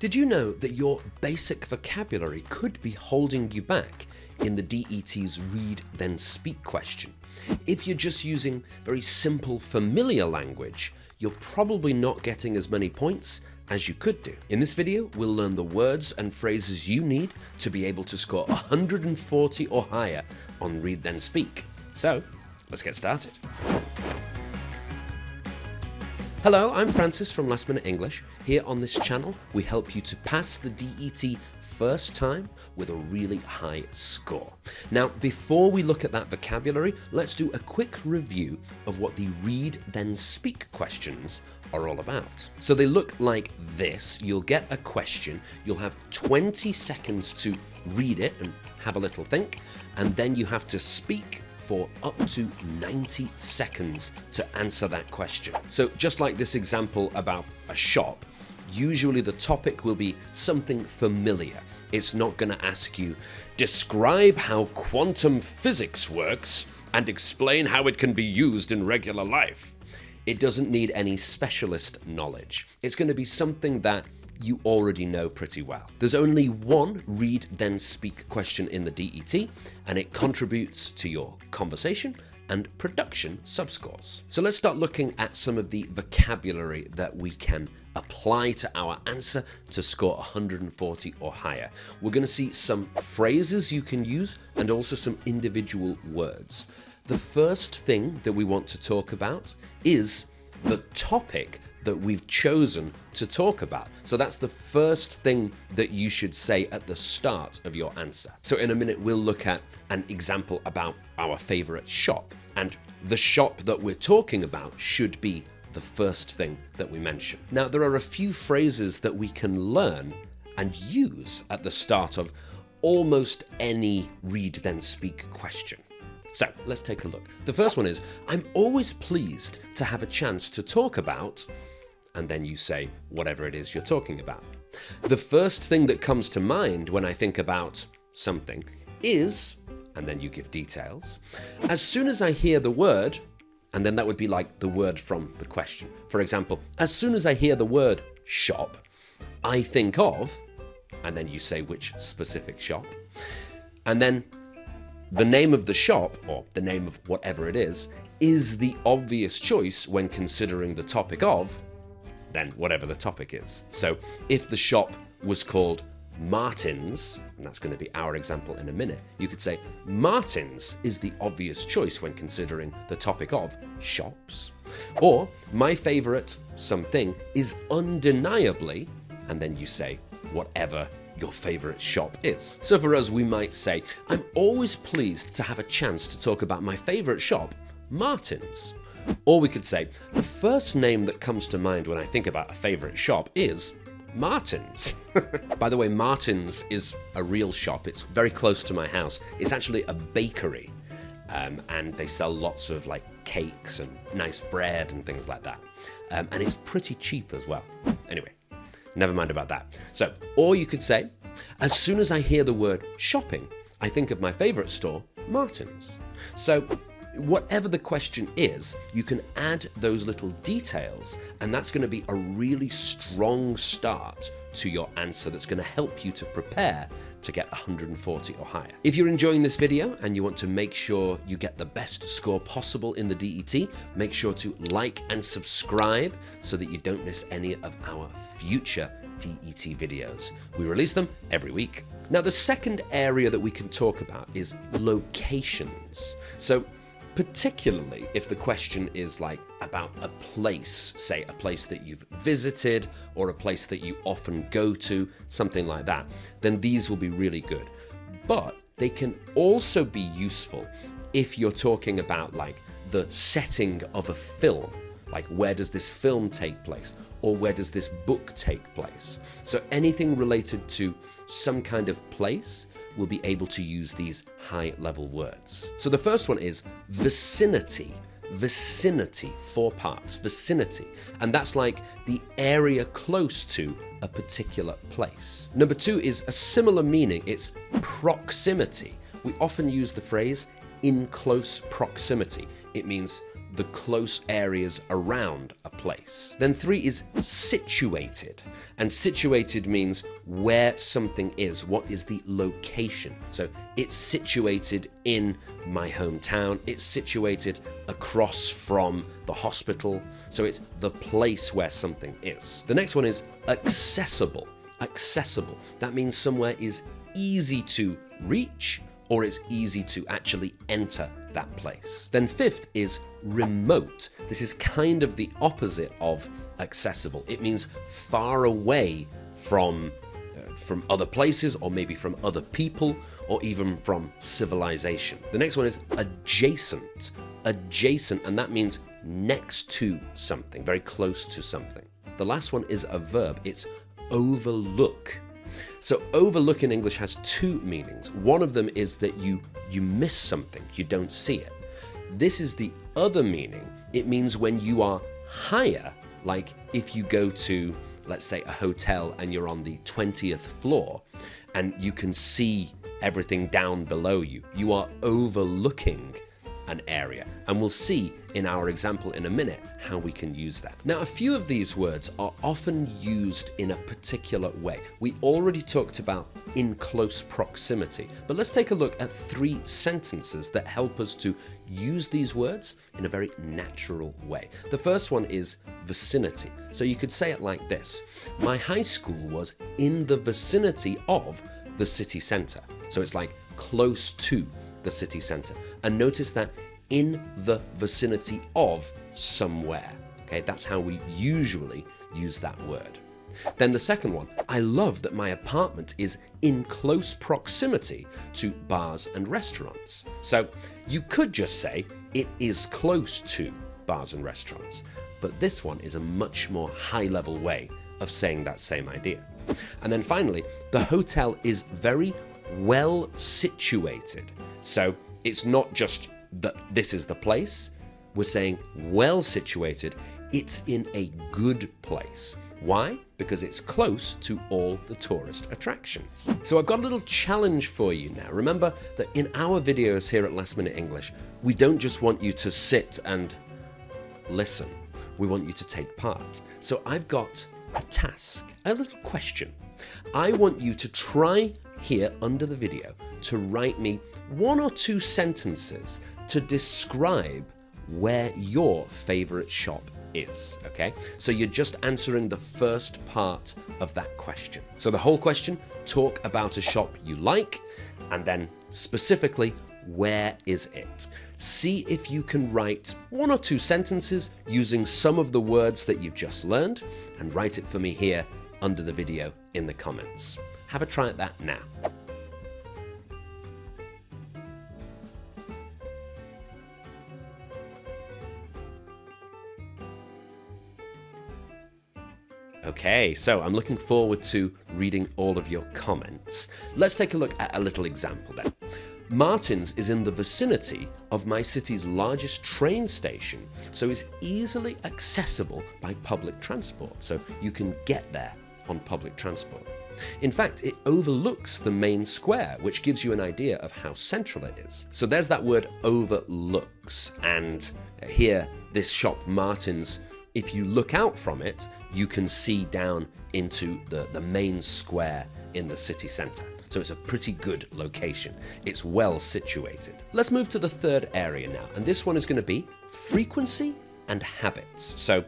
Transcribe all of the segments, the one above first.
Did you know that your basic vocabulary could be holding you back in the DET's Read Then Speak question? If you're just using very simple, familiar language, you're probably not getting as many points as you could do. In this video, we'll learn the words and phrases you need to be able to score 140 or higher on Read Then Speak. So, let's get started. Hello, I'm Francis from Last Minute English. Here on this channel, we help you to pass the DET first time with a really high score. Now, before we look at that vocabulary, let's do a quick review of what the Read Then Speak questions are all about. So they look like this. You'll get a question, you'll have 20 seconds to read it and have a little think, and then you have to speak for up to 90 seconds to answer that question. So just like this example about a shop, usually the topic will be something familiar. It's not going to ask you, describe how quantum physics works and explain how it can be used in regular life. It doesn't need any specialist knowledge. It's going to be something that you already know pretty well. There's only one Read Then Speak question in the DET, and it contributes to your conversation and production subscores. So let's start looking at some of the vocabulary that we can apply to our answer to score 140 or higher. We're going to see some phrases you can use and also some individual words. The first thing that we want to talk about is the topic that we've chosen to talk about. So that's the first thing that you should say at the start of your answer. So in a minute, we'll look at an example about our favorite shop, and the shop that we're talking about should be the first thing that we mention. Now, there are a few phrases that we can learn and use at the start of almost any Read Then Speak question. So let's take a look. The first one is, I'm always pleased to have a chance to talk about, and then you say whatever it is you're talking about. The first thing that comes to mind when I think about something is, and then you give details. As soon as I hear the word, and then that would be like the word from the question. For example, as soon as I hear the word shop, I think of, and then you say which specific shop, and then the name of the shop, or the name of whatever it is the obvious choice when considering the topic of, then whatever the topic is. So if the shop was called Martin's, and that's going to be our example in a minute, you could say Martin's is the obvious choice when considering the topic of shops. Or my favorite something is undeniably, and then you say whatever your favorite shop is. So for us, we might say, I'm always pleased to have a chance to talk about my favorite shop, Martin's. Or we could say, the first name that comes to mind when I think about a favorite shop is Martin's. By the way, Martin's is a real shop. It's very close to my house. It's actually a bakery, and they sell lots of like cakes and nice bread and things like that. And it's pretty cheap as well. Anyway, never mind about that. So, or you could say, as soon as I hear the word shopping, I think of my favorite store, Martin's. So whatever the question is, you can add those little details, and that's going to be a really strong start to your answer that's going to help you to prepare to get 140 or higher. If you're enjoying this video and you want to make sure you get the best score possible in the DET, make sure to like and subscribe so that you don't miss any of our future DET videos. We release them every week. Now, the second area that we can talk about is locations. So particularly if the question is like about a place, say a place that you've visited or a place that you often go to, something like that, then these will be really good. But they can also be useful if you're talking about like the setting of a film, like where does this film take place, or where does this book take place. So anything related to some kind of place will be able to use these high-level words. So the first one is vicinity. Vicinity, 4 parts, vicinity. And that's like the area close to a particular place. Number 2 is a similar meaning. It's proximity. We often use the phrase in close proximity. It means the close areas around a place. Then 3 is situated, and situated means where something is, what is the location. So it's situated in my hometown, it's situated across from the hospital, so it's the place where something is. The next one is accessible. Accessible, that means somewhere is easy to reach or it's easy to actually enter that place. Then 5th is remote. This is kind of the opposite of accessible. It means far away from other places, or maybe from other people, or even from civilization. The next one is adjacent. Adjacent, and that means next to something, very close to something. The last one is a verb. It's overlook. So overlook in English has 2 meanings. One of them is that you miss something, you don't see it. This is the other meaning. It means when you are higher, like if you go to, let's say, a hotel and you're on the 20th floor and you can see everything down below you, you are overlooking an area. And we'll see in our example in a minute how we can use that. Now, a few of these words are often used in a particular way. We already talked about in close proximity, but let's take a look at 3 sentences that help us to use these words in a very natural way. The first one is vicinity. So you could say it like this: my high school was in the vicinity of the city center. So it's like close to the city center. And notice that in the vicinity of somewhere. Okay, that's how we usually use that word. Then the second one, I love that my apartment is in close proximity to bars and restaurants. So you could just say it is close to bars and restaurants, but this one is a much more high-level way of saying that same idea. And then finally, the hotel is very well situated. So it's not just that this is the place. We're saying well situated. It's in a good place. Why? Because it's close to all the tourist attractions. So I've got a little challenge for you now. Remember that in our videos here at Last Minute English, we don't just want you to sit and listen. We want you to take part. So I've got a task, a little question. I want you to try here under the video to write me 1 or 2 sentences to describe where your favorite shop is, okay? So you're just answering the first part of that question. So the whole question, talk about a shop you like, and then specifically, where is it? See if you can write 1 or 2 sentences using some of the words that you've just learned, and write it for me here under the video in the comments. Have a try at that now. Okay, so I'm looking forward to reading all of your comments. Let's take a look at a little example then. Martin's is in the vicinity of my city's largest train station, so it's easily accessible by public transport, so you can get there on public transport. In fact, it overlooks the main square, which gives you an idea of how central it is. So there's that word overlooks, and here, this shop, Martin's, if you look out from it, you can see down into the main square in the city center. So it's a pretty good location. It's well situated. Let's move to the third area now, and this one is going to be frequency and habits. So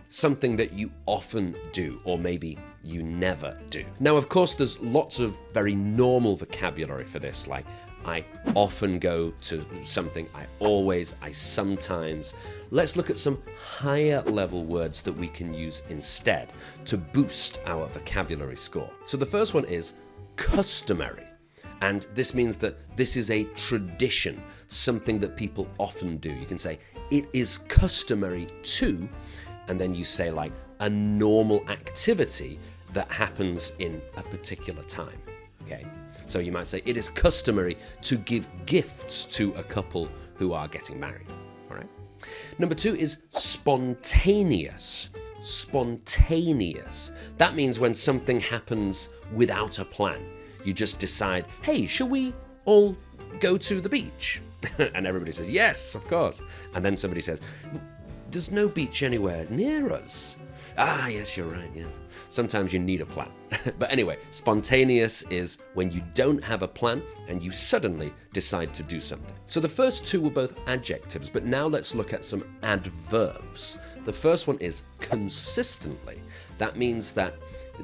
something that you often do, or maybe you never do. Now, of course, there's lots of very normal vocabulary for this, like I often go to something, I always, I sometimes. Let's look at some higher level words that we can use instead to boost our vocabulary score. So the first one is customary. And this means that this is a tradition, something that people often do. You can say, it is customary to, and then you say like a normal activity that happens in a particular time, okay? So you might say, it is customary to give gifts to a couple who are getting married, all right? Number 2 is spontaneous. Spontaneous. That means when something happens without a plan. You just decide, hey, shall we all go to the beach? And everybody says, yes, of course. And then somebody says, there's no beach anywhere near us. Ah, yes, you're right, yes. Sometimes you need a plan. But anyway, spontaneous is when you don't have a plan and you suddenly decide to do something. So the first two were both adjectives, but now let's look at some adverbs. The first one is consistently. That means that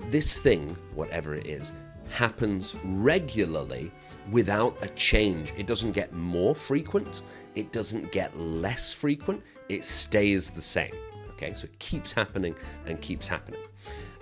this thing, whatever it is, happens regularly without a change. It doesn't get more frequent. It doesn't get less frequent. It stays the same. Okay, so it keeps happening and keeps happening.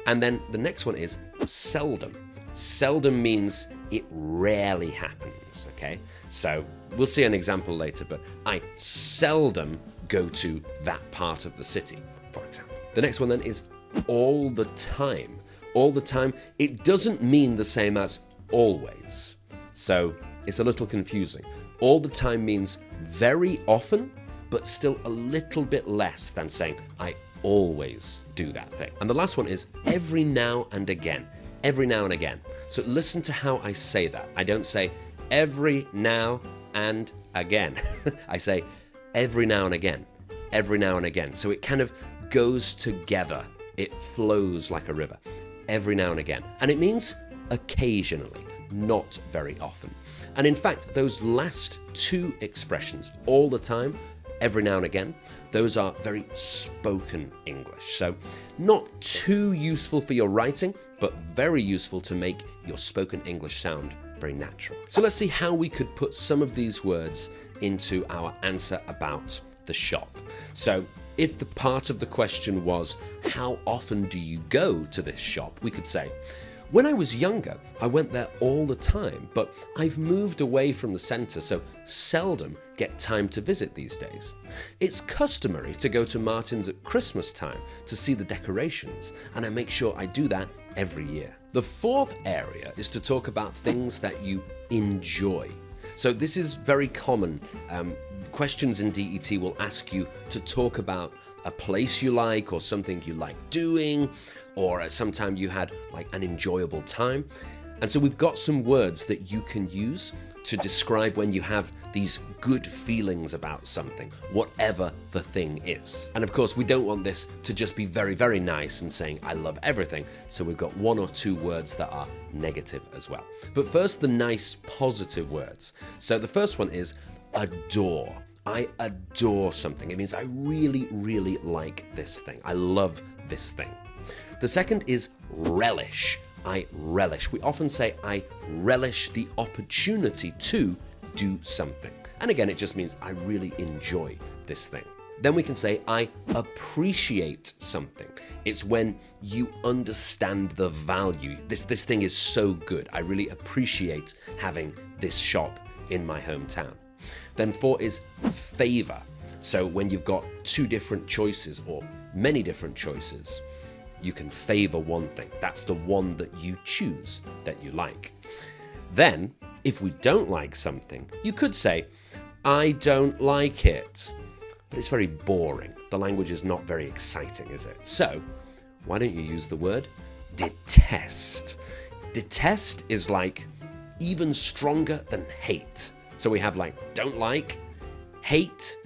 And then the next one is seldom. Seldom means it rarely happens, okay? So we'll see an example later, but I seldom go to that part of the city, for example. The next one then is all the time. All the time, it doesn't mean the same as always. So it's a little confusing. All the time means very often, but still a little bit less than saying, I always do that thing. And the last one is every now and again. Every now and again. So listen to how I say that. I don't say every now and again. I say every now and again. Every now and again. So it kind of goes together. It flows like a river. Every now and again. And it means occasionally, not very often. And in fact, those last two expressions, all the time, every now and again, those are very spoken English. So not too useful for your writing, but very useful to make your spoken English sound very natural. So let's see how we could put some of these words into our answer about the shop. So if the part of the question was, how often do you go to this shop? We could say, when I was younger, I went there all the time, but I've moved away from the centre, so seldom get time to visit these days. It's customary to go to Martin's at Christmas time to see the decorations, and I make sure I do that every year. The fourth area is to talk about things that you enjoy. So this is very common. Questions in DET will ask you to talk about a place you like or something you like doing, or at some time you had like an enjoyable time. And so we've got some words that you can use to describe when you have these good feelings about something, whatever the thing is. And of course, we don't want this to just be very, very nice and saying, I love everything. So we've got one or two words that are negative as well. But first, the nice, positive words. So the first one is adore. I adore something. It means I really, really like this thing. I love this thing. The second is relish. I relish. We often say I relish the opportunity to do something. And again, it just means I really enjoy this thing. Then we can say I appreciate something. It's when you understand the value. This thing is so good. I really appreciate having this shop in my hometown. Then 4 is favor. So when you've got two different choices or many different choices, you can favor one thing. That's the one that you choose that you like. Then, if we don't like something, you could say, I don't like it. But it's very boring. The language is not very exciting, is it? So, why don't you use the word detest? Detest is like even stronger than hate. So we have like don't like, hate,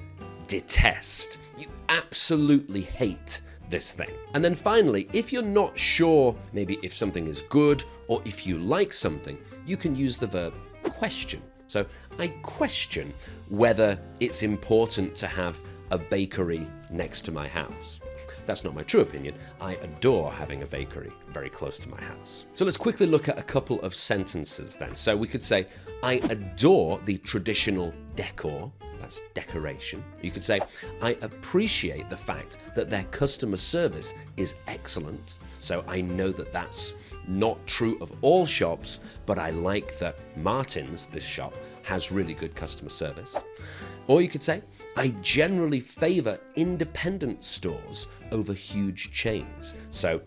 detest. You absolutely hate this thing. And then finally, if you're not sure maybe if something is good or if you like something, you can use the verb question. So I question whether it's important to have a bakery next to my house. That's not my true opinion. I adore having a bakery very close to my house. So let's quickly look at a couple of sentences then. So we could say, I adore the traditional decor. That's decoration. You could say, I appreciate the fact that their customer service is excellent. So I know that that's not true of all shops, but I like that Martin's, this shop, has really good customer service. Or you could say, I generally favor independent stores over huge chains. So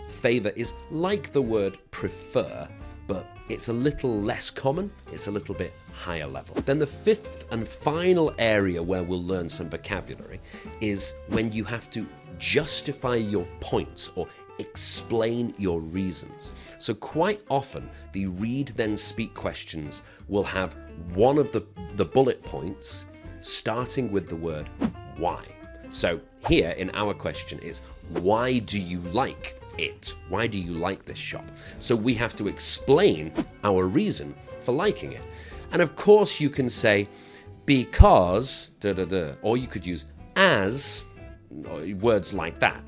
favor is like the word prefer, but it's a little less common. It's a little bit higher level. Then the fifth and final area where we'll learn some vocabulary is when you have to justify your points or explain your reasons. So quite often, the read then speak questions will have one of the bullet points starting with the word why. So here in our question is, why do you like it? Why do you like this shop? So we have to explain our reason for liking it. And of course you can say, because, or you could use as, or words like that.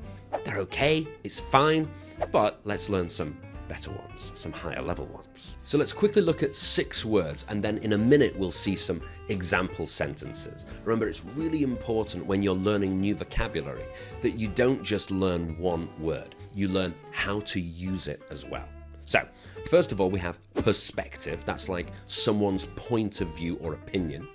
They're okay, it's fine, but let's learn some better ones, some higher level ones. So let's quickly look at 6 words, and then in a minute we'll see some example sentences. Remember, it's really important when you're learning new vocabulary that you don't just learn one word, you learn how to use it as well. So, first of all, we have perspective. That's like someone's point of view or opinion.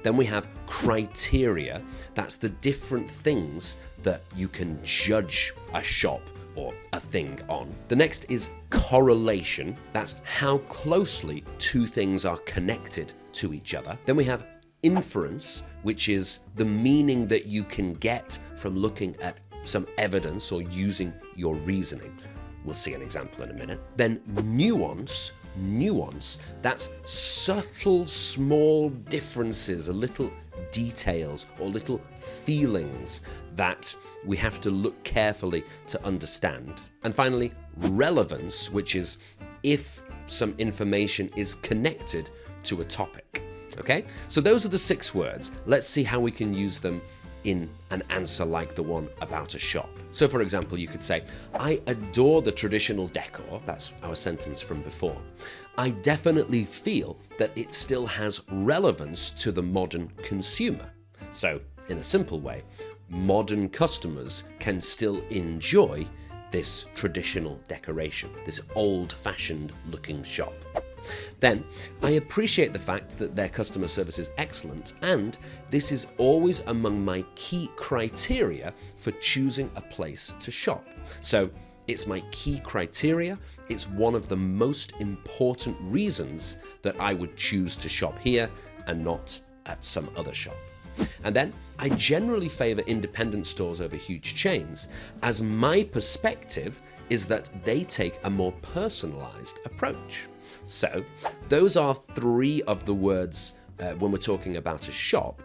Then we have criteria. That's the different things that you can judge a shop or a thing on. The next is correlation. That's how closely 2 things are connected to each other. Then we have inference, which is the meaning that you can get from looking at some evidence or using your reasoning. We'll see an example in a minute. Then nuance, that's subtle, small differences, or little details or little feelings that we have to look carefully to understand. And finally, relevance, which is if some information is connected to a topic. Okay, so those are the 6 words. Let's see how we can use them in an answer like the one about a shop. So for example, you could say, I adore the traditional decor. That's our sentence from before. I definitely feel that it still has relevance to the modern consumer. So in a simple way, modern customers can still enjoy this traditional decoration, this old-fashioned looking shop. Then, I appreciate the fact that their customer service is excellent, and this is always among my key criteria for choosing a place to shop. So, it's my key criteria, it's one of the most important reasons that I would choose to shop here and not at some other shop. And then, I generally favor independent stores over huge chains, as my perspective is that they take a more personalized approach. So, those are 3 of the words when we're talking about a shop,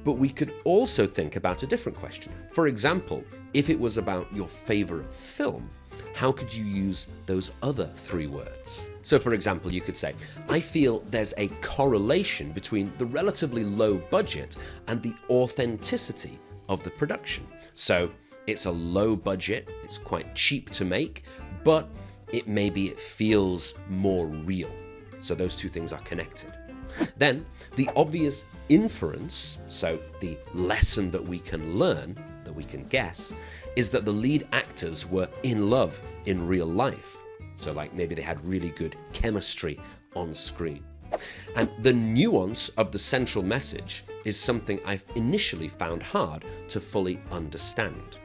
but we could also think about a different question. For example, if it was about your favorite film, how could you use those other 3 words? So for example, you could say, I feel there's a correlation between the relatively low budget and the authenticity of the production. So it's a low budget, it's quite cheap to make, but it feels more real. So those 2 things are connected. Then the obvious inference, so the lesson that we can learn, that we can guess, is that the lead actors were in love in real life. So like maybe they had really good chemistry on screen. And the nuance of the central message is something I've initially found hard to fully understand.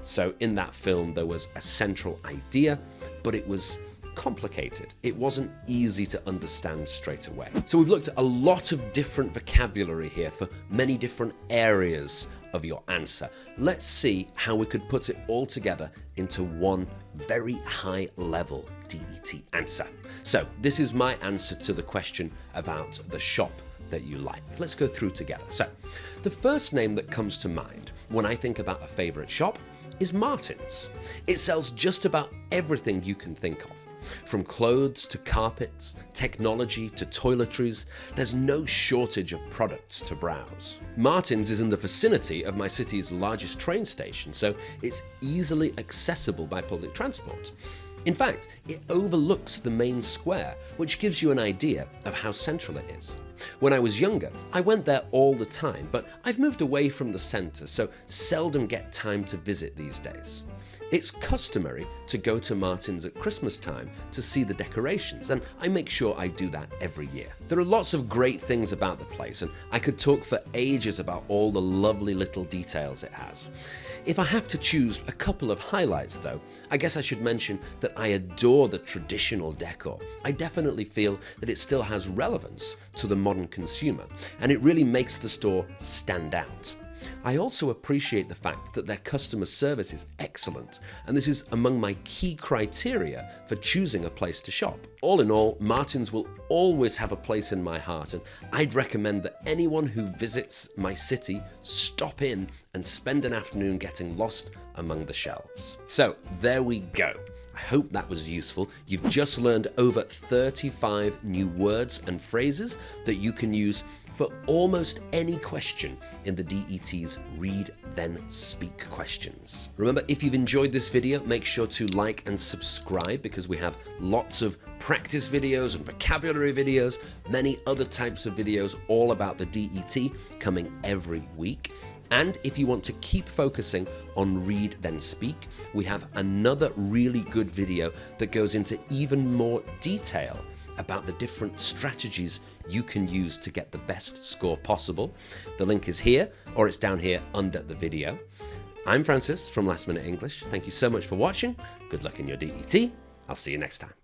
So in that film, there was a central idea, but it was complicated. It wasn't easy to understand straight away. So we've looked at a lot of different vocabulary here for many different areas of your answer. Let's see how we could put it all together into one very high level DET answer. So this is my answer to the question about the shop that you like. Let's go through together. So the first name that comes to mind when I think about a favorite shop is Martin's. It sells just about everything you can think of. From clothes to carpets, technology to toiletries, there's no shortage of products to browse. Martin's is in the vicinity of my city's largest train station, so it's easily accessible by public transport. In fact, it overlooks the main square, which gives you an idea of how central it is. When I was younger, I went there all the time, but I've moved away from the centre, so seldom get time to visit these days. It's customary to go to Martin's at Christmas time to see the decorations, and I make sure I do that every year. There are lots of great things about the place, and I could talk for ages about all the lovely little details it has. If I have to choose a couple of highlights though, I guess I should mention that I adore the traditional decor. I definitely feel that it still has relevance to the modern consumer, and it really makes the store stand out. I also appreciate the fact that their customer service is excellent, and this is among my key criteria for choosing a place to shop. All in all, Martin's will always have a place in my heart, and I'd recommend that anyone who visits my city stop in and spend an afternoon getting lost among the shelves. So there we go. I hope that was useful. You've just learned over 35 new words and phrases that you can use for almost any question in the DET's Read Then Speak questions. Remember, if you've enjoyed this video, make sure to like and subscribe because we have lots of practice videos and vocabulary videos, many other types of videos all about the DET coming every week. And if you want to keep focusing on Read Then Speak, we have another really good video that goes into even more detail about the different strategies you can use to get the best score possible. The link is here, or it's down here under the video. I'm Francis from Last Minute English. Thank you so much for watching. Good luck in your DET. I'll see you next time.